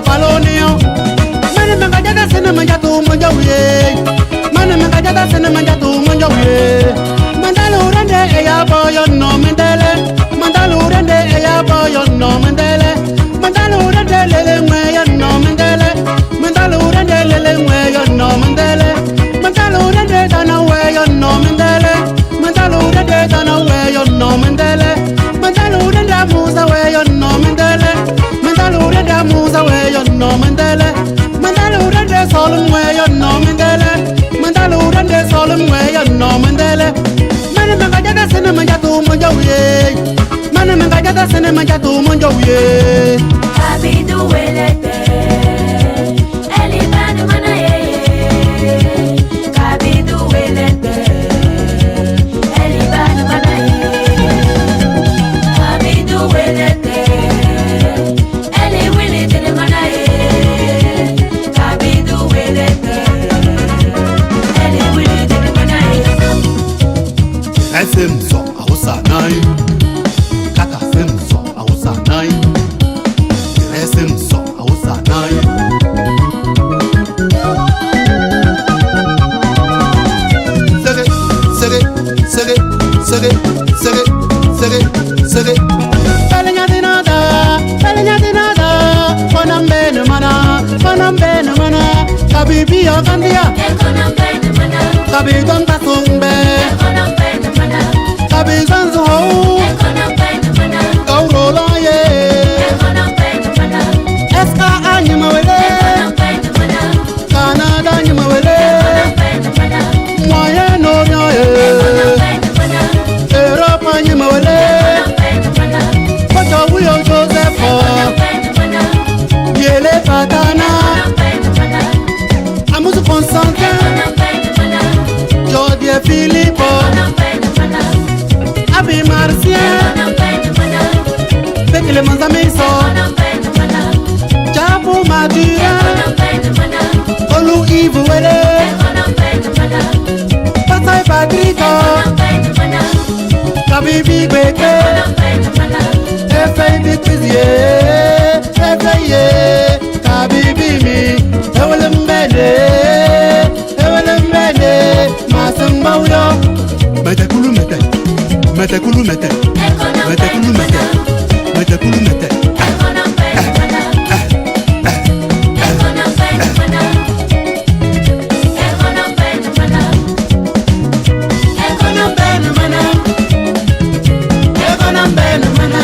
palonio. Mana mangajada sena manjatu manjawiye. Mana mangajada sena manjatu manjawiye. Mandalu rende eya boyo no mendele. Mandalu rende eya boyo no mendele. Mandalu rende lele mweya no mendele. Mandalu rende lele mweya no mendele. Mandalu rende dana weya no mendele. Mandalu rende dana weya no mendele. Mandalu rende musa weya no mendele. Mandalu rende musa weya no mendele. Mandalu rende solum weya no mendele. Mandalu rende solum weya no mendele. Mana mangajada sena manjatu manjawiye. Mana mangajada sena manjatu manjawiye. Kabidu welete, elibanu manaye. Kabidu welete, elibanu manaye. Kabidu welete, eliwilete manaye. Kabidu welete, eliwilete manaye. FM so awusa nai. Kaka FM so awusa nai. FM so awusa nai. Sege. Palanya dinada. Panambe na mana. Kabibi akandia. Kabidon tasumbe. Kabizan zuho. Kaurolo ye. Eska anyama wele. Canada anyama wele. Moye no nyoye. Europe anyama wele. Kocho wuyo Joseph. Yele patana. Amusu Constantin. Jodie Philippe. Abi Martien. Bekele Manzamiso. Chapu Madura. Olu Ivu Wele. Pasai Patrico. Kabibi Beke. Efe Bitwizie. Efeye. Kabibi mi. Ewelembele. Masambauyo. Mete kulu mete. Mete kulu mete. Mete kulu mete. Mete kulu mete. Ekonambene mana.